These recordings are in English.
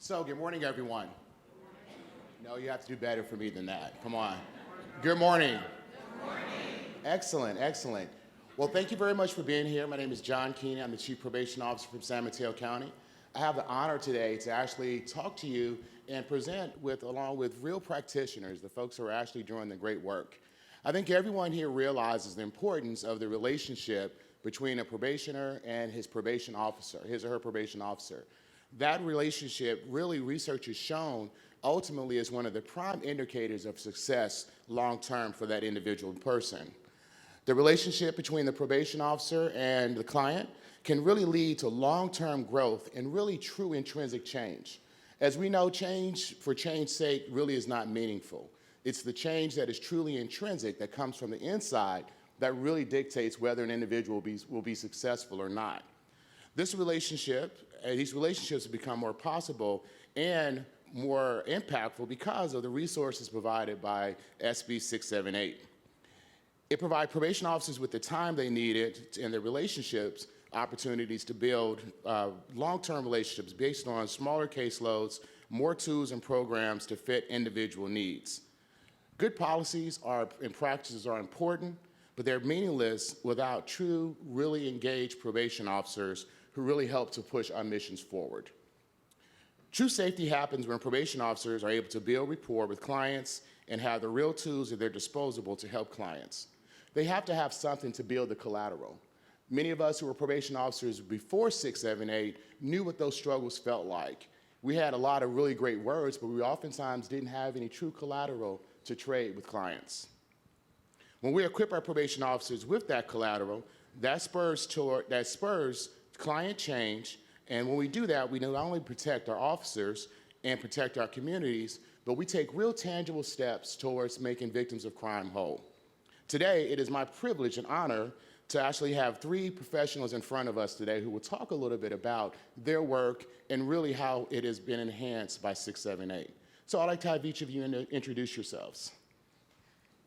So, good morning, everyone. No, you have to do better for me than that. Come on. Good morning. Excellent, excellent. Well, thank you very much for being here. My name is John Keeney. I'm the Chief Probation Officer from San Mateo County. I have the honor today to actually talk to you and present along with real practitioners, the folks who are actually doing the great work. I think everyone here realizes the importance of the relationship between a probationer and his probation officer, his or her probation officer. That relationship, really, research has shown, ultimately is one of the prime indicators of success long-term for that individual person. The relationship between the probation officer and the client can really lead to long-term growth and really true intrinsic change. As we know, change for change's sake really is not meaningful. It's the change that is truly intrinsic, that comes from the inside, that really dictates whether an individual will be successful or not. These relationships have become more possible and more impactful because of the resources provided by SB 678. It provides probation officers with the time they needed and their relationships opportunities to build long-term relationships based on smaller caseloads, more tools and programs to fit individual needs. Good policies and practices are important, but they're meaningless without true, really engaged probation officers who really help to push our missions forward. True safety happens when probation officers are able to build rapport with clients and have the real tools at their disposal to help clients. They have to have something to build the collateral. Many of us who were probation officers before 678 knew what those struggles felt like. We had a lot of really great words, but we oftentimes didn't have any true collateral to trade with clients. When we equip our probation officers with that collateral, that spurs client change, and when we do that, we not only protect our officers and protect our communities, but we take real tangible steps towards making victims of crime whole. Today, it is my privilege and honor to actually have three professionals in front of us today who will talk a little bit about their work and really how it has been enhanced by 678. So I'd like to have each of you introduce yourselves.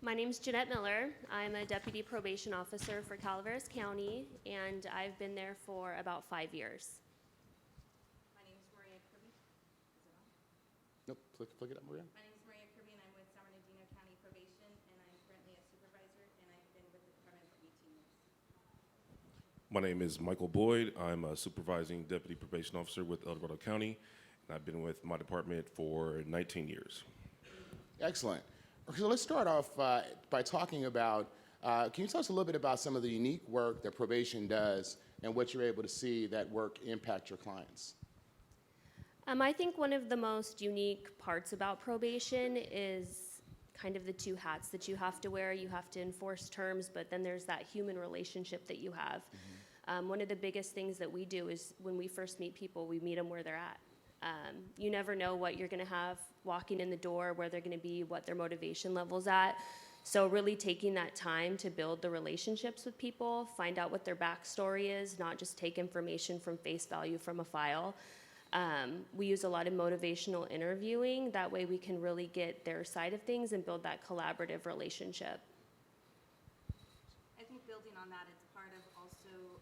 My name is Jeanette Miller. I'm a Deputy Probation Officer for Calaveras County, and I've been there for about 5 years. My name is Maria Kirby. Is it on? Nope, click it up, Maria. My name is Maria Kirby, and I'm with San Bernardino County Probation, and I'm currently a supervisor, and I've been with the department for 18 years. My name is Michael Boyd. I'm a supervising deputy probation officer with El Dorado County, and I've been with my department for 19 years. Excellent. So let's start off by talking about, can you tell us a little bit about some of the unique work that probation does and what you're able to see that work impact your clients? I think one of the most unique parts about probation is kind of the two hats that you have to wear. You have to enforce terms, but then there's that human relationship that you have. One of the biggest things that we do is when we first meet people, we meet them where they're at. You never know what you're going to have walking in the door, where they're going to be, what their motivation level's at. So really taking that time to build the relationships with people, find out what their backstory is, not just take information from face value from a file. We use a lot of motivational interviewing. That way we can really get their side of things and build that collaborative relationship. I think building on that, it's part of also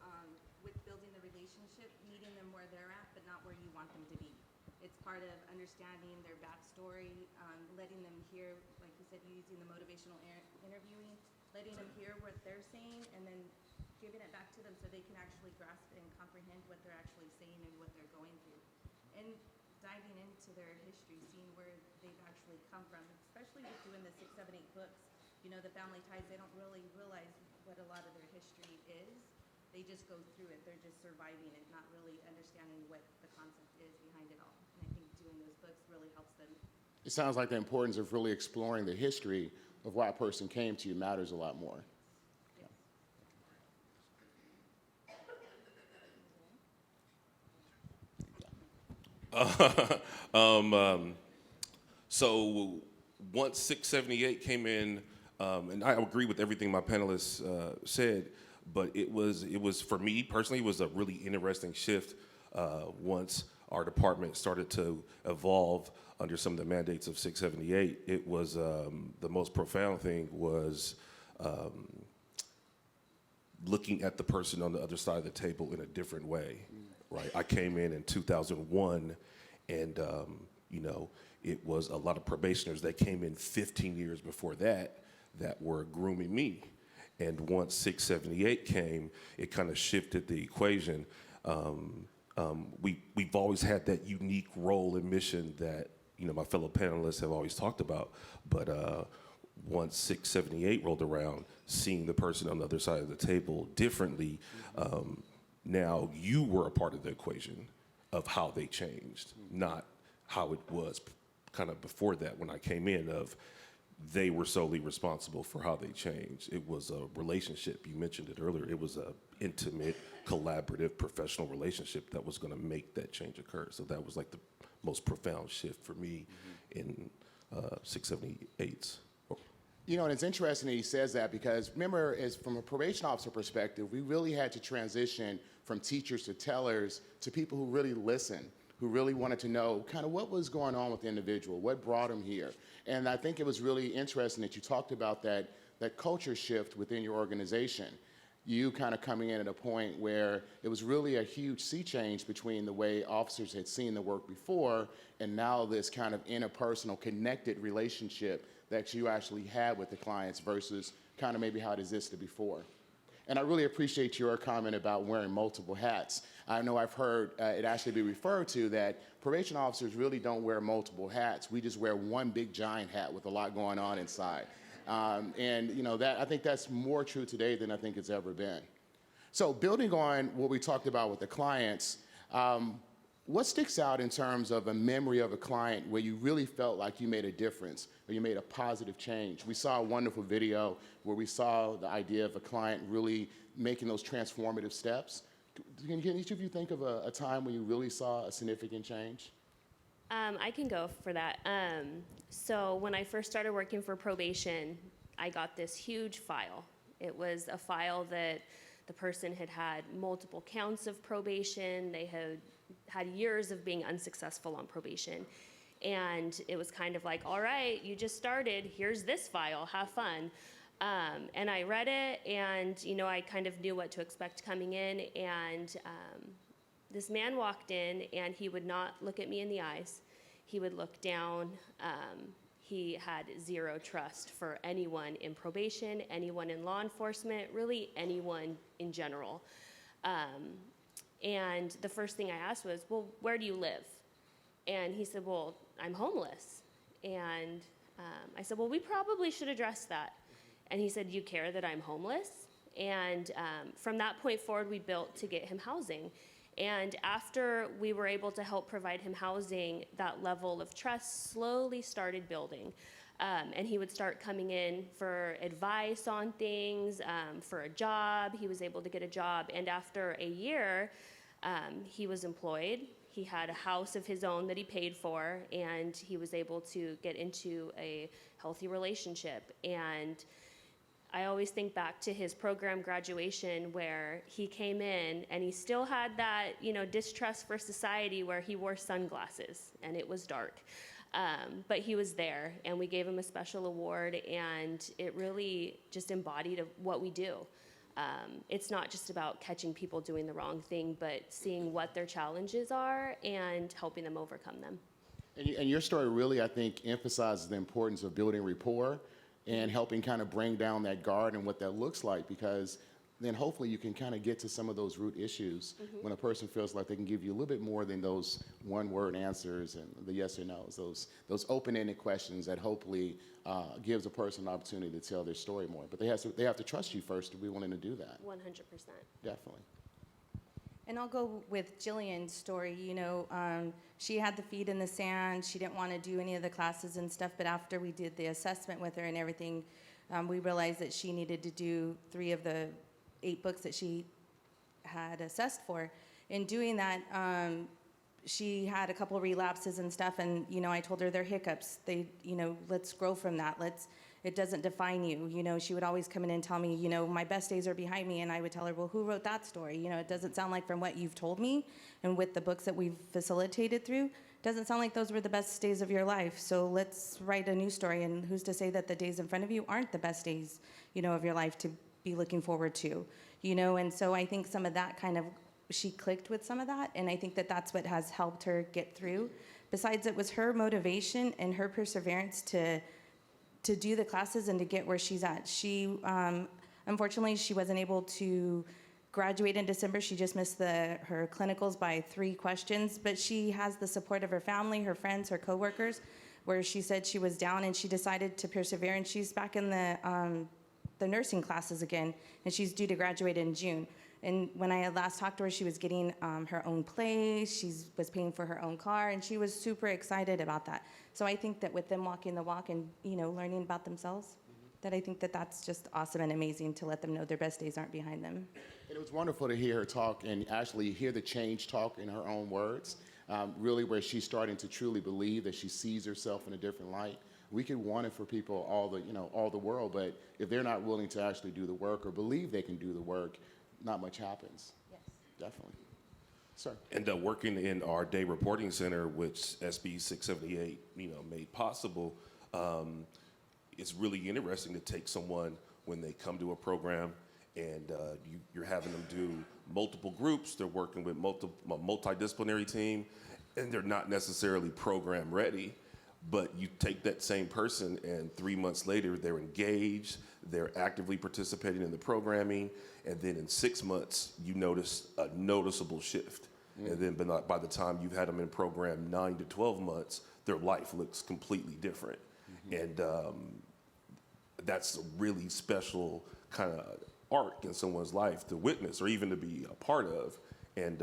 with building the relationship, meeting them where they're at, but not where you want them to be. It's part of understanding their backstory, letting them hear, like you said, using the motivational interviewing, letting them hear what they're saying, and then giving it back to them so they can actually grasp and comprehend what they're actually saying and what they're going through. And diving into their history, seeing where they've actually come from, especially with doing the 6, 7, 8 books. You know, the family ties, they don't really realize what a lot of their history is. They just go through it. They're just surviving it, not really understanding what the concept is behind it all. And I think doing those books really helps them. It sounds like the importance of really exploring the history of why a person came to you matters a lot more. So once 678 came in, and I agree with everything my panelists said, but it was for me personally, it was a really interesting shift once our department started to evolve under some of the mandates of 678. It was the most profound thing was looking at the person on the other side of the table in a different way, right? I came in 2001, And, you know, it was a lot of probationers that came in 15 years before that were grooming me. And once 678 came, it kind of shifted the equation. We've always had that unique role and mission that, you know, my fellow panelists have always talked about. But once 678 rolled around, seeing the person on the other side of the table differently, now you were a part of the equation of how they changed, not how it was kind of before that when I came in of they were solely responsible for how they changed. It was a relationship. You mentioned it earlier. It was a intimate, collaborative, professional relationship that was going to make that change occur. So that was like the most profound shift for me in 678's. You know, and it's interesting that he says that because remember, as from a probation officer perspective, we really had to transition from teachers to tellers to people who really listen, who really wanted to know kind of what was going on with the individual, what brought him here. And I think it was really interesting that you talked about that culture shift within your organization. You kind of coming in at a point where it was really a huge sea change between the way officers had seen the work before and now this kind of interpersonal connected relationship that you actually had with the clients versus kind of maybe how it existed before. And I really appreciate your comment about wearing multiple hats. I know I've heard it actually be referred to that probation officers really don't wear multiple hats. We just wear one big giant hat with a lot going on inside. And you know, that I think that's more true today than I think it's ever been. So building on what we talked about with the clients, what sticks out in terms of a memory of a client where you really felt like you made a difference or you made a positive change? We saw a wonderful video where we saw the idea of a client really making those transformative steps. Can each of you think of a time when you really saw a significant change? I can go for that. So when I first started working for probation, I got this huge file. It was a file that the person had had multiple counts of probation. They had years of being unsuccessful on probation. And it was kind of like, all right, you just started, here's this file, have fun. And I read it, and you know, I kind of knew what to expect coming in, and this man walked in, and he would not look at me in the eyes. He would look down. He had zero trust for anyone in probation, anyone in law enforcement, really anyone in general. And the first thing I asked was, well, where do you live? And he said, well, I'm homeless. And I said, well, we probably should address that. And he said, you care that I'm homeless? And from that point forward, we built to get him housing. And after we were able to help provide him housing, that level of trust slowly started building. And he would start coming in for advice on things, for a job. He was able to get a job. And after a year, he was employed. He had a house of his own that he paid for, and he was able to get into a healthy relationship. And I always think back to his program graduation where he came in and he still had that, you know, distrust for society where he wore sunglasses and it was dark. But he was there, and we gave him a special award, and it really just embodied what we do. It's not just about catching people doing the wrong thing, but seeing what their challenges are and helping them overcome them. And your story really, I think, emphasizes the importance of building rapport and helping kind of bring down that guard and what that looks like, because then hopefully you can kind of get to some of those root issues when a person feels like they can give you a little bit more than those one-word answers and the yes or no's, those open-ended questions that hopefully gives a person an opportunity to tell their story more. But they have to trust you first to be willing to do that. 100%. Definitely. And I'll go with Jillian's story. You know, she had the feet in the sand. She didn't want to do any of the classes and stuff. But after we did the assessment with her and everything, we realized that she needed to do 3 of the 8 books that she had assessed for. In doing that, she had a couple relapses and stuff. And, you know, I told her they're hiccups. Let's grow from that. It doesn't define you. You know, she would always come in and tell me, you know, my best days are behind me. And I would tell her, well, who wrote that story? You know, it doesn't sound like from what you've told me and with the books that we've facilitated through, doesn't sound like those were the best days of your life. So let's write a new story. And who's to say that the days in front of you aren't the best days, you know, of your life to be looking forward to, you know? And so I think some of that kind of, she clicked with some of that. And I think that that's what has helped her get through besides, it was her motivation and her perseverance to do the classes and to get where she's at. She, unfortunately, she wasn't able to graduate in December. She just missed her clinicals by 3 questions, but she has the support of her family, her friends, her coworkers, where she said she was down and she decided to persevere, and she's back in the nursing classes again, and she's due to graduate in June. And when I had last talked to her, she was getting her own place, she was paying for her own car, and she was super excited about that. So I think that with them walking the walk and, you know, learning about themselves, that I think that that's just awesome and amazing to let them know their best days aren't behind them. And it was wonderful to hear her talk and actually hear the change talk in her own words, really where she's starting to truly believe that she sees herself in a different light. We could want it for people all the world, but if they're not willing to actually do the work or believe they can do the work, not much happens. Yes. Definitely. Sir. And working in our day reporting center, which SB 678, made possible, it's really interesting to take someone when they come to a program and you're having them do multiple groups. They're working with a multidisciplinary team, and they're not necessarily program ready. But you take that same person, and 3 months later, they're engaged, they're actively participating in the programming, and then in 6 months, you notice a noticeable shift. And then by the time you've had them in program 9 to 12 months, their life looks completely different. And that's a really special kind of arc in someone's life to witness or even to be a part of. And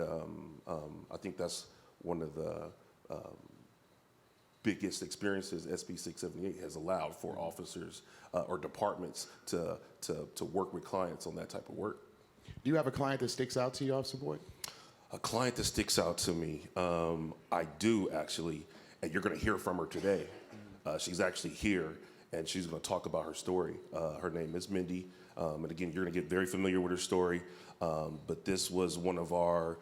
I think that's one of the biggest experiences SB 678 has allowed for officers or departments to work with clients on that type of work. Do you have a client that sticks out to you, Officer Boyd? A client that sticks out to me, I do actually, and you're going to hear from her today. She's actually here, and she's going to talk about her story. Her name is Mindy, and again, you're going to get very familiar with her story, but this was one of our,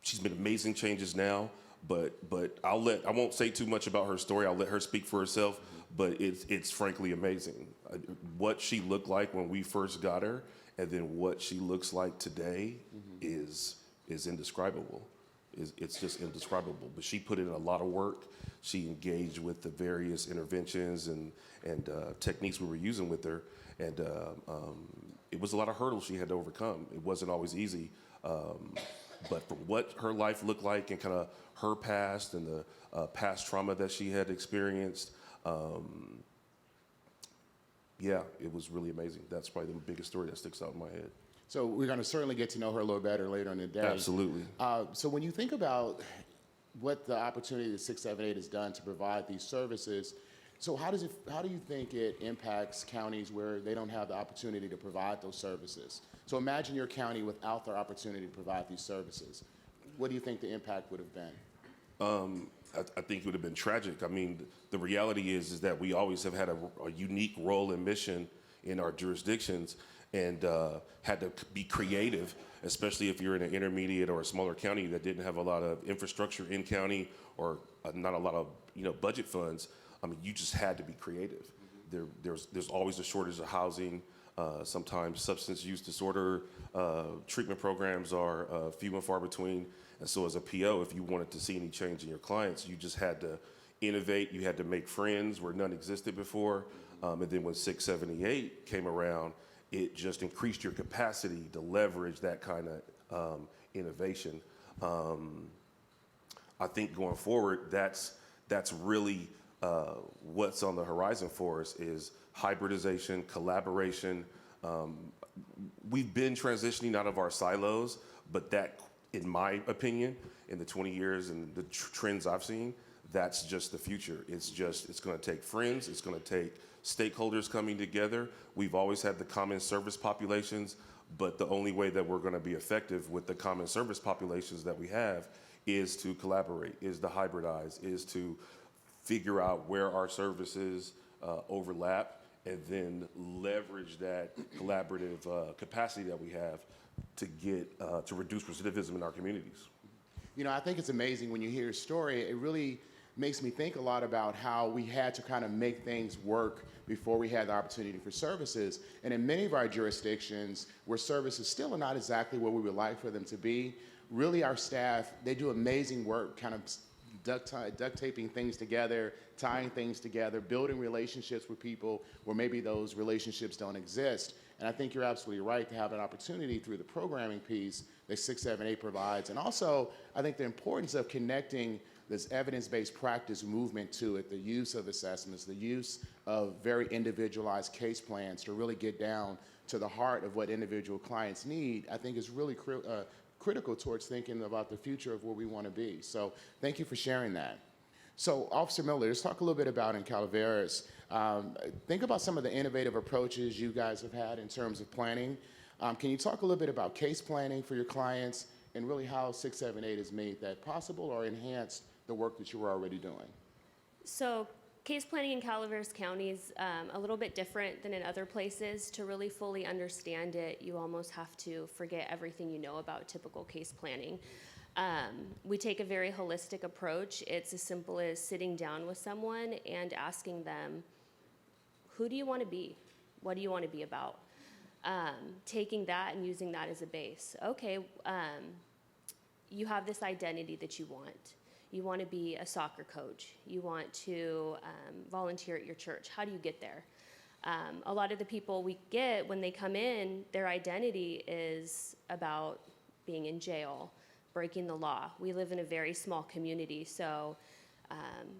she's made amazing changes now, but I won't say too much about her story. I'll let her speak for herself, but it's frankly amazing. What she looked like when we first got her, and then what she looks like today is indescribable. It's just indescribable. But she put in a lot of work. She engaged with the various interventions and techniques we were using with her, and it was a lot of hurdles she had to overcome. It wasn't always easy, but from what her life looked like and kind of her past and the past trauma that she had experienced, yeah, it was really amazing. That's probably the biggest story that sticks out in my head. So we're going to certainly get to know her a little better later in the day. Absolutely. So when you think about what the opportunity that 678 has done to provide these services, so how do you think it impacts counties where they don't have the opportunity to provide those services? So imagine your county without the opportunity to provide these services. What do you think the impact would have been? I think it would have been tragic. I mean, the reality is that we always have had a unique role and mission in our jurisdictions, and had to be creative, especially if you're in an intermediate or a smaller county that didn't have a lot of infrastructure in county or not a lot of budget funds. I mean, you just had to be creative. There's always a shortage of housing. Sometimes substance use disorder treatment programs are few and far between. And so as a PO, if you wanted to see any change in your clients, you just had to innovate. You had to make friends where none existed before. And then when 678 came around, it just increased your capacity to leverage that kind of innovation. I think going forward, that's really what's on the horizon for us is hybridization, collaboration. We've been transitioning out of our silos, but that, in my opinion, in the 20 years and the trends I've seen, that's just the future. It's going to take friends. It's going to take stakeholders coming together. We've always had the common service populations, but the only way that we're going to be effective with the common service populations that we have is to collaborate, is to hybridize, is to figure out where our services overlap, and then leverage that collaborative capacity that we have to get to reduce recidivism in our communities. I think it's amazing when you hear a story. It really makes me think a lot about how we had to kind of make things work before we had the opportunity for services. And in many of our jurisdictions where services still are not exactly where we would like for them to be, really our staff, they do amazing work, kind of duct taping things together, tying things together, building relationships with people where maybe those relationships don't exist. And I think you're absolutely right to have an opportunity through the programming piece that 678 provides. And also, I think the importance of connecting this evidence-based practice movement to it, the use of assessments, the use of very individualized case plans to really get down to the heart of what individual clients need, I think is really critical towards thinking about the future of where we want to be. So thank you for sharing that. So Officer Miller, let's talk a little bit about in Calaveras. Think about some of the innovative approaches you guys have had in terms of planning. Can you talk a little bit about case planning for your clients and really how 678 has made that possible or enhanced the work that you were already doing? So case planning in Calaveras County is a little bit different than in other places. To really fully understand it, you almost have to forget everything you know about typical case planning. We take a very holistic approach. It's as simple as sitting down with someone and asking them, who do you want to be? What do you want to be about? Taking that and using that as a base. Okay, you have this identity that you want. You want to be a soccer coach. You want to volunteer at your church. How do you get there? A lot of the people we get when they come in, their identity is about being in jail, breaking the law. We live in a very small community, so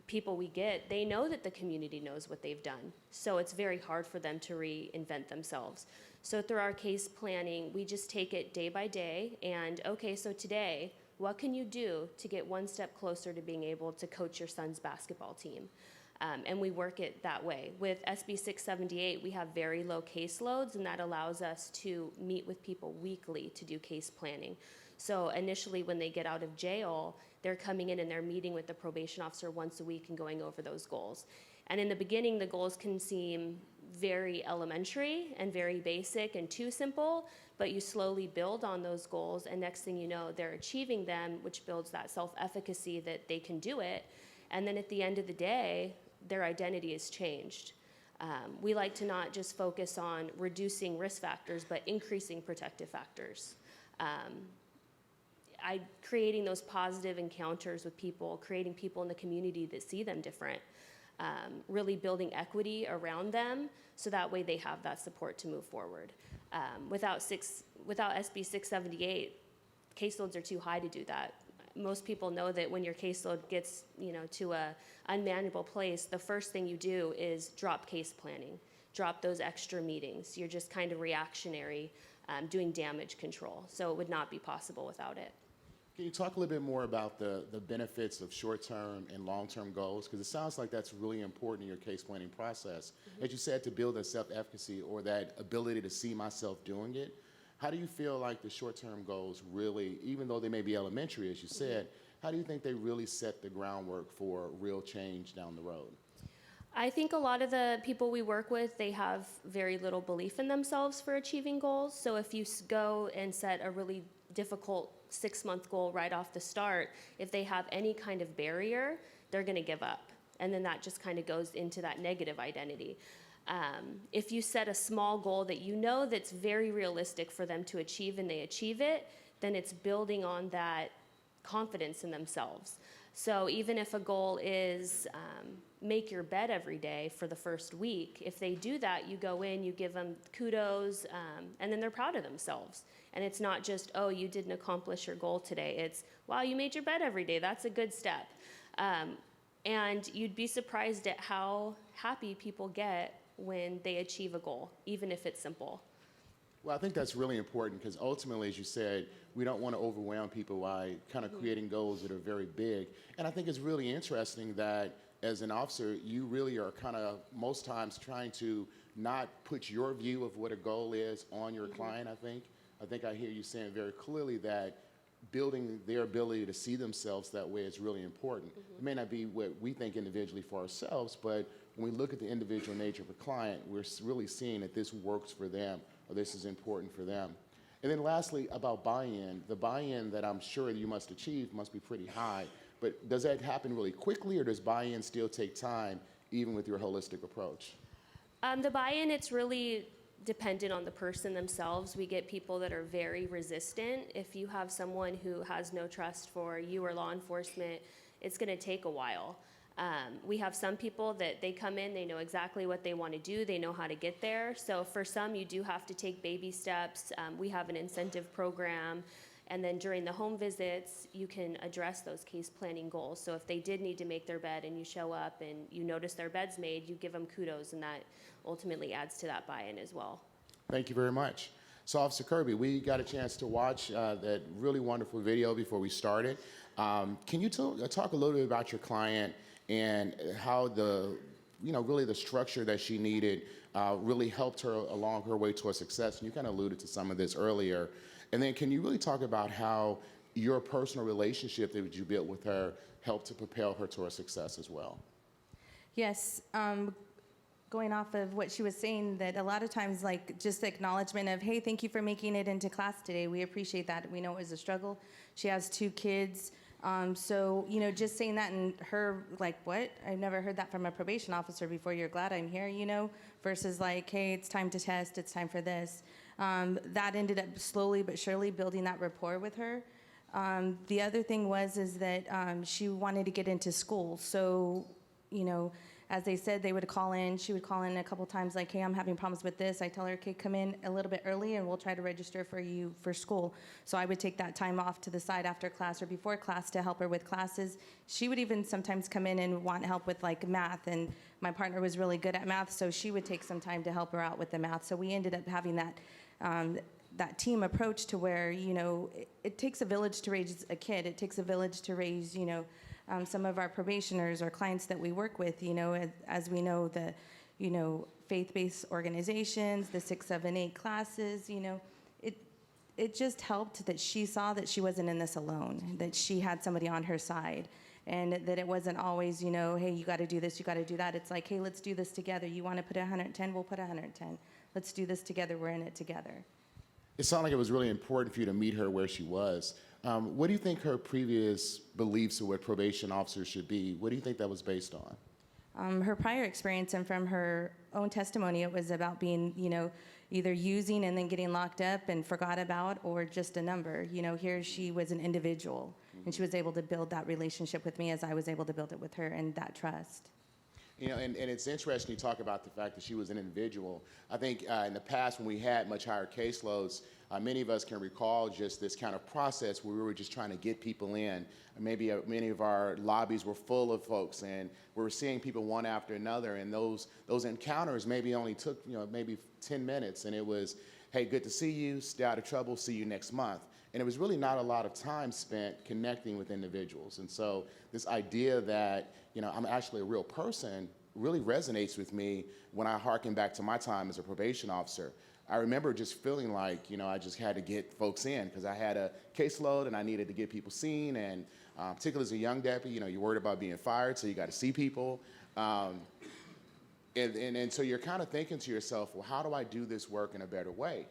people we get, they know that the community knows what they've done. So it's very hard for them to reinvent themselves. So through our case planning, we just take it day by day and, okay, so today, what can you do to get one step closer to being able to coach your son's basketball team? And we work it that way. With SB 678, we have very low caseloads, and that allows us to meet with people weekly to do case planning. So initially, when they get out of jail, they're coming in and they're meeting with the probation officer once a week and going over those goals. And in the beginning, the goals can seem very elementary and very basic and too simple, but you slowly build on those goals, and next thing you know, they're achieving them, which builds that self-efficacy that they can do it. And then at the end of the day, their identity is changed. We like to not just focus on reducing risk factors, but increasing protective factors. Creating those positive encounters with people, creating people in the community that see them different, really building equity around them so that way they have that support to move forward. Without SB 678, caseloads are too high to do that. Most people know that when your caseload gets to a unmanageable place, the first thing you do is drop case planning, drop those extra meetings. You're just kind of reactionary, doing damage control. So it would not be possible without it. Can you talk a little bit more about the benefits of short-term and long-term goals? Because it sounds like that's really important in your case planning process. Mm-hmm. As you said, to build that self-efficacy or that ability to see myself doing it. How do you feel like the short-term goals really, even though they may be elementary, as you said, how do you think they really set the groundwork for real change down the road? I think a lot of the people we work with, they have very little belief in themselves for achieving goals. So if you go and set a really difficult 6-month goal right off the start, if they have any kind of barrier, they're going to give up. And then that just kind of goes into that negative identity. If you set a small goal that you know that's very realistic for them to achieve and they achieve it, then it's building on that confidence in themselves. So even if a goal is make your bed every day for the first week, if they do that, you go in, you give them kudos, and then they're proud of themselves. And it's not just, oh, you didn't accomplish your goal today. It's, wow, you made your bed every day. That's a good step. And you'd be surprised at how happy people get when they achieve a goal, even if it's simple. Well, I think that's really important because ultimately, as you said, we don't want to overwhelm people by kind of creating goals that are very big. And I think it's really interesting that as an officer, you really are kind of most times trying to not put your view of what a goal is on your client, I think I hear you saying very clearly that building their ability to see themselves that way is really important. It may not be what we think individually for ourselves, but when we look at the individual nature of a client, we're really seeing that this works for them or this is important for them. And then lastly, about buy-in. The buy-in that I'm sure you must achieve must be pretty high, but does that happen really quickly or does buy-in still take time even with your holistic approach? The buy-in, it's really dependent on the person themselves. We get people that are very resistant. If you have someone who has no trust for you or law enforcement, it's going to take a while. We have some people that they come in, they know exactly what they want to do, they know how to get there. So for some, you do have to take baby steps. We have an incentive program. And then during the home visits, you can address those case planning goals. So if they did need to make their bed and you show up and you notice their bed's made, you give them kudos, and that ultimately adds to that buy-in as well. Thank you very much. So, Officer Kirby, we got a chance to watch that really wonderful video before we started. Can you talk a little bit about your client and how really the structure that she needed really helped her along her way towards success? And you kind of alluded to some of this earlier. And then can you really talk about how your personal relationship that you built with her helped to propel her towards success as well? Yes, going off of what she was saying, that a lot of times, like, just the acknowledgement of, hey, thank you for making it into class today. We appreciate that. We know it was a struggle. She has 2 kids. So, just saying that, and her like, what? I've never heard that from a probation officer before. You're glad I'm here, versus like, hey, it's time to test. It's time for this. That ended up slowly but surely building that rapport with her. The other thing is that she wanted to get into school. So, as they said, they would call in. She would call in a couple times like, hey, I'm having problems with this. I tell her, okay, come in a little bit early and we'll try to register for you for school. So I would take that time off to the side after class or before class to help her with classes. She would even sometimes come in and want help with like math, and my partner was really good at math, so she would take some time to help her out with the math. So we ended up having that team approach to where, it takes a village to raise a kid. It takes a village to raise, some of our probationers or clients that we work with, as we know, the, faith-based organizations, the 6, 7, 8 classes, it just helped that she saw that she wasn't in this alone, that she had somebody on her side, and that it wasn't always, hey, you got to do this, you got to do that. It's like, hey, let's do this together. You want to put 110, we'll put 110. Let's do this together. We're in it together. It sounded like it was really important for you to meet her where she was. What do you think her previous beliefs of what probation officers should be, what do you think that was based on? Her prior experience, and from her own testimony, it was about being, either using and then getting locked up and forgot about, or just a number. Here she was an individual, and she was able to build that relationship with me as I was able to build it with her, and that trust. And it's interesting you talk about the fact that she was an individual. I think in the past when we had much higher caseloads, many of us can recall just this kind of process where we were just trying to get people in. Maybe many of our lobbies were full of folks, and we were seeing people one after another, and those encounters maybe only took maybe 10 minutes, and it was, hey, good to see you, stay out of trouble, see you next month. And it was really not a lot of time spent connecting with individuals. And so this idea that, I'm actually a real person really resonates with me when I harken back to my time as a probation officer. I remember just feeling like, I just had to get folks in because I had a caseload and I needed to get people seen. And particularly as a young deputy, you're worried about being fired, so you got to see people. And so you're kind of thinking to yourself, well, how do I do this work in a better way?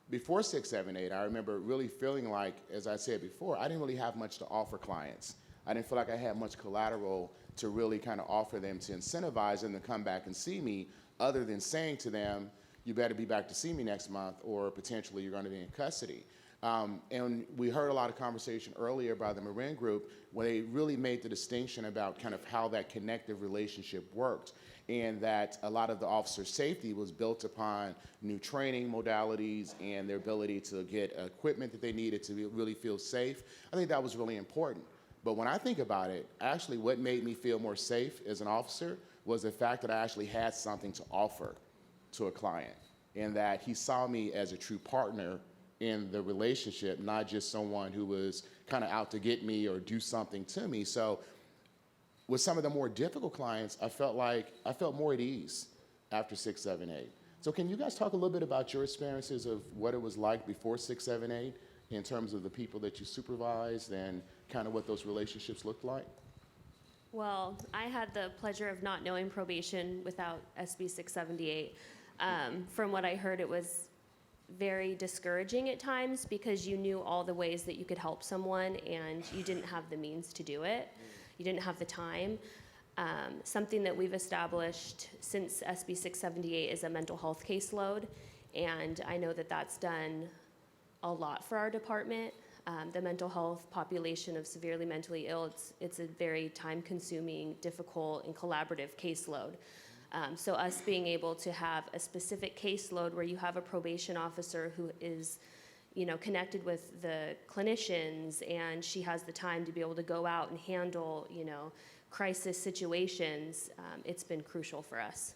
Before 6, 7, 8, I remember really feeling like, as I said before, I didn't really have much to offer clients. I didn't feel like I had much collateral to really kind of offer them to incentivize them to come back and see me, other than saying to them, you better be back to see me next month, or potentially you're going to be in custody. And we heard a lot of conversation earlier by the Marin Group where they really made the distinction about kind of how that connective relationship worked, and that a lot of the officer safety was built upon new training modalities and their ability to get equipment that they needed to really feel safe. I think that was really important. But when I think about it, actually what made me feel more safe as an officer was the fact that I actually had something to offer to a client, and that he saw me as a true partner in the relationship, not just someone who was kind of out to get me or do something to me. So with some of the more difficult clients, I felt more at ease after 6, 7, 8. So can you guys talk a little bit about your experiences of what it was like before 6, 7, 8 in terms of the people that you supervised and kind of what those relationships looked like? Well, I had the pleasure of not knowing probation without SB 678. From what I heard, it was very discouraging at times because you knew all the ways that you could help someone and you didn't have the means to do it. You didn't have the time. Something that we've established since SB 678 is a mental health caseload, and I know that that's done a lot for our department. The mental health population of severely mentally ill, it's a very time-consuming, difficult, and collaborative caseload. So us being able to have a specific caseload where you have a probation officer who is, connected with the clinicians, and she has the time to be able to go out and handle, crisis situations, it's been crucial for us.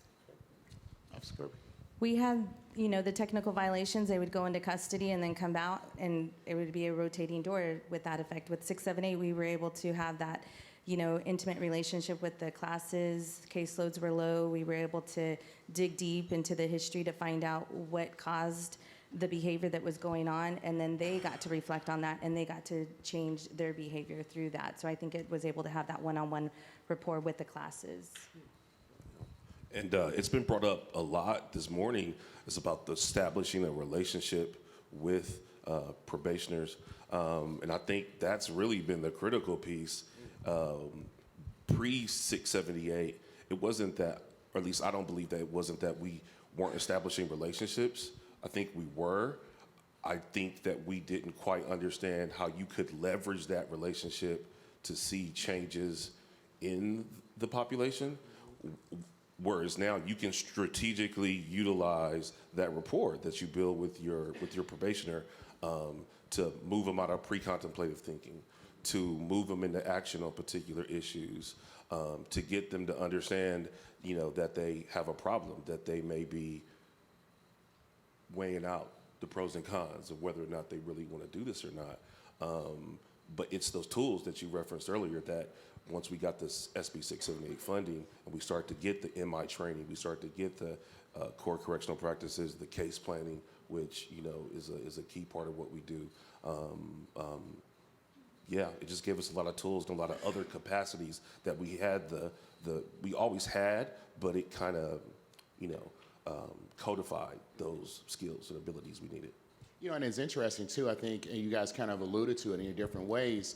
Officer Kirby. We had, the technical violations, they would go into custody and then come out, and it would be a rotating door with that effect. With 678, we were able to have that, intimate relationship with the classes. Caseloads were low. We were able to dig deep into the history to find out what caused the behavior that was going on, and then they got to reflect on that, and they got to change their behavior through that. So I think it was able to have that one-on-one rapport with the classes. And it's been brought up a lot this morning. It's about the establishing a relationship with probationers. And I think that's really been the critical piece. Pre-678, it wasn't that, or at least I don't believe that it wasn't that we weren't establishing relationships. I think we were. I think that we didn't quite understand how you could leverage that relationship to see changes in the population. Whereas now you can strategically utilize that rapport that you build with your probationer to move them out of pre-contemplative thinking, to move them into action on particular issues, to get them to understand, that they have a problem, that they may be weighing out the pros and cons of whether or not they really want to do this or not. But it's those tools that you referenced earlier that once we got this SB 678 funding and we start to get the MI training, we start to get the core correctional practices, the case planning, which, is a key part of what we do. Yeah, it just gave us a lot of tools and a lot of other capacities that we had we always had, but it kind of, codified those skills and abilities we needed. And it's interesting too, I think, and you guys kind of alluded to it in different ways.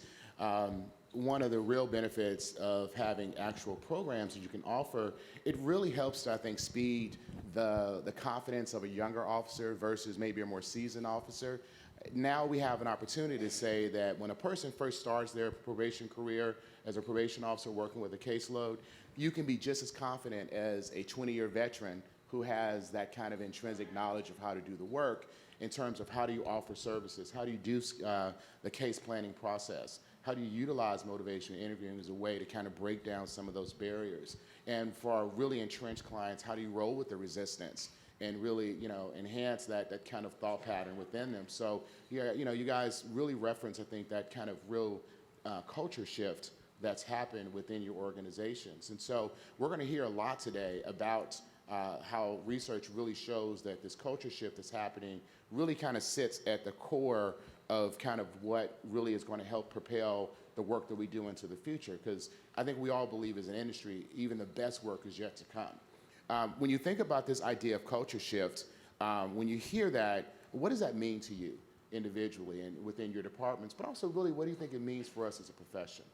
One of the real benefits of having actual programs that you can offer, it really helps to, I think, speed the confidence of a younger officer versus maybe a more seasoned officer. Now we have an opportunity to say that when a person first starts their probation career as a probation officer working with a caseload, you can be just as confident as a 20-year veteran who has that kind of intrinsic knowledge of how to do the work in terms of how do you offer services, how do you do the case planning process, how do you utilize motivation interviewing as a way to kind of break down some of those barriers. And for our really entrenched clients, how do you roll with the resistance and really, enhance that kind of thought pattern within them. So, yeah, you guys really reference, I think, that kind of real culture shift that's happened within your organizations. And so we're going to hear a lot today about how research really shows that this culture shift that's happening really kind of sits at the core of kind of what really is going to help propel the work that we do into the future. Because I think we all believe as an industry, even the best work is yet to come. When you think about this idea of culture shift, when you hear that, what does that mean to you individually and within your departments? But also really, what do you think it means for us as a profession?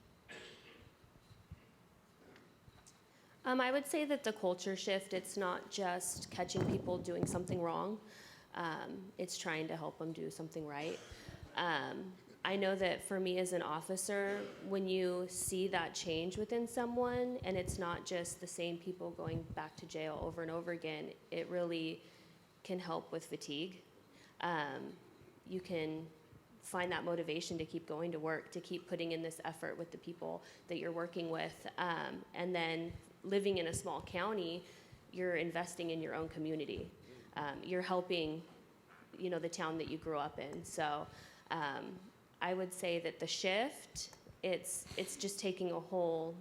I would say that the culture shift, it's not just catching people doing something wrong. It's trying to help them do something right. I know that for me as an officer, when you see that change within someone, and it's not just the same people going back to jail over and over again, it really can help with fatigue. You can find that motivation to keep going to work, to keep putting in this effort with the people that you're working with. And then living in a small county, you're investing in your own community. You're helping, the town that you grew up in. So I would say that the shift, it's just taking a whole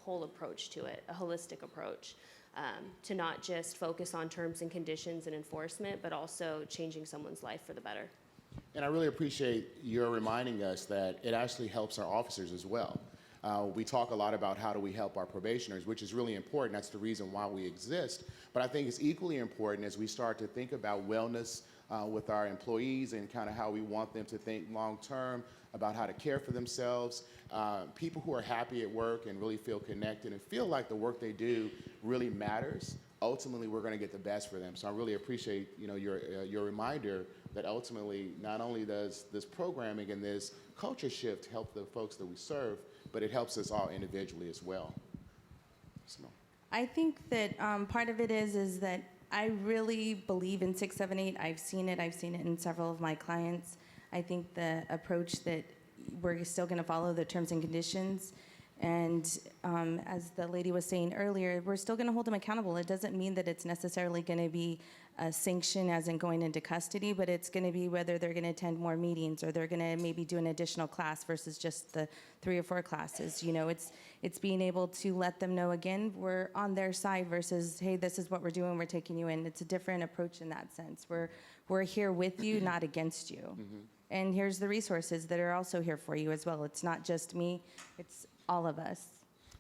approach to it, a holistic approach, to not just focus on terms and conditions and enforcement, but also changing someone's life for the better. And I really appreciate your reminding us that it actually helps our officers as well. We talk a lot about how do we help our probationers, which is really important. That's the reason why we exist. But I think it's equally important as we start to think about wellness, with our employees and kind of how we want them to think long-term about how to care for themselves. People who are happy at work and really feel connected and feel like the work they do really matters, ultimately we're going to get the best for them. So I really appreciate your reminder that ultimately not only does this programming and this culture shift help the folks that we serve, but it helps us all individually as well. So. I think that part of it is that I really believe in 678. I've seen it in several of my clients. I think the approach that we're still going to follow the terms and conditions, and as the lady was saying earlier, we're still going to hold them accountable. It doesn't mean that it's necessarily going to be a sanction as in going into custody, but it's going to be whether they're going to attend more meetings or they're going to maybe do an additional class versus just the 3 or 4 classes. You know, it's being able to let them know, again, we're on their side versus, hey, this is what we're doing, we're taking you in. It's a different approach in that sense. We're here with you, not against you. Mm-hmm. And here's the resources that are also here for you as well. It's not just me, it's all of us.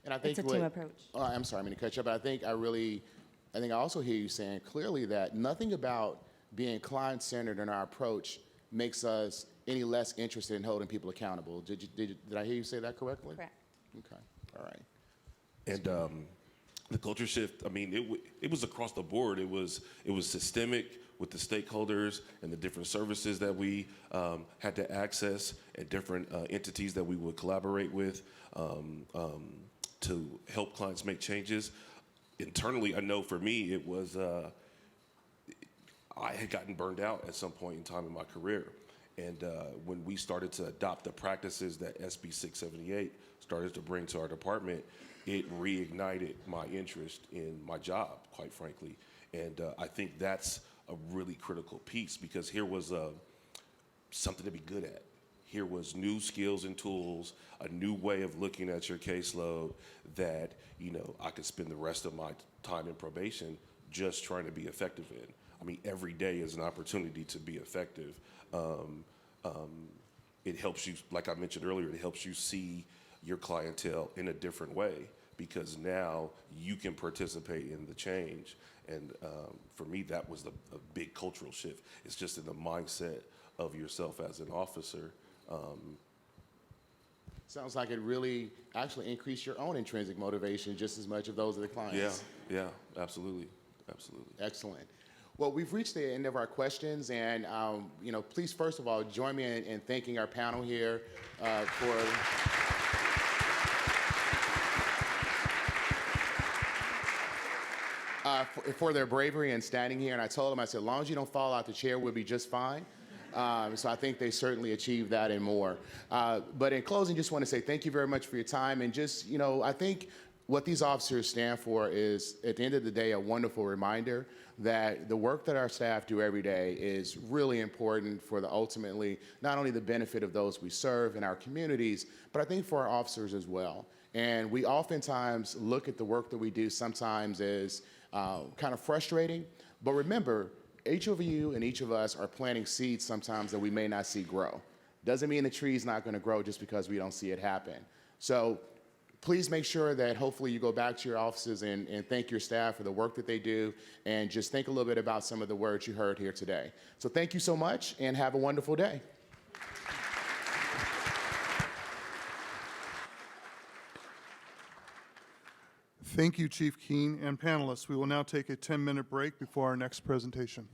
And I think it's a team approach. Oh, I'm sorry, I'm going to cut you off, but I think I also hear you saying clearly that nothing about being client-centered in our approach makes us any less interested in holding people accountable. Did I hear you say that correctly? Correct. Okay, all right. And the culture shift, I mean, it was across the board. It was systemic with the stakeholders and the different services that we had to access and different entities that we would collaborate with to help clients make changes. Internally, I know for me, it was, I had gotten burned out at some point in time in my career. And when we started to adopt the practices that SB 678 started to bring to our department, it reignited my interest in my job, quite frankly. And I think that's a really critical piece, because here was something to be good at. Here was new skills and tools, a new way of looking at your caseload that, you know, I could spend the rest of my time in probation just trying to be effective in. I mean, every day is an opportunity to be effective. It helps you, like I mentioned earlier, it helps you see your clientele in a different way, because now you can participate in the change. And for me, that was a big cultural shift. It's just in the mindset of yourself as an officer. Sounds like it really actually increased your own intrinsic motivation just as much of those of the clients. Yeah, absolutely. Excellent. Well, we've reached the end of our questions, and please, first of all, join me in thanking our panel here for their bravery in standing here. And I told them, I said, as long as you don't fall out the chair, we'll be just fine. So I think they certainly achieved that and more. But in closing, just want to say thank you very much for your time. And just, I think what these officers stand for is, at the end of the day, a wonderful reminder that the work that our staff do every day is really important for ultimately not only the benefit of those we serve in our communities, but I think for our officers as well. And we oftentimes look at the work that we do sometimes as kind of frustrating, but remember, each of you and each of us are planting seeds sometimes that we may not see grow. Doesn't mean the tree's not going to grow just because we don't see it happen. So please make sure that hopefully you go back to your offices and thank your staff for the work that they do, and just think a little bit about some of the words you heard here today. So thank you so much, and have a wonderful day. Thank you, Chief Keene and panelists. We will now take a 10-minute break before our next presentation.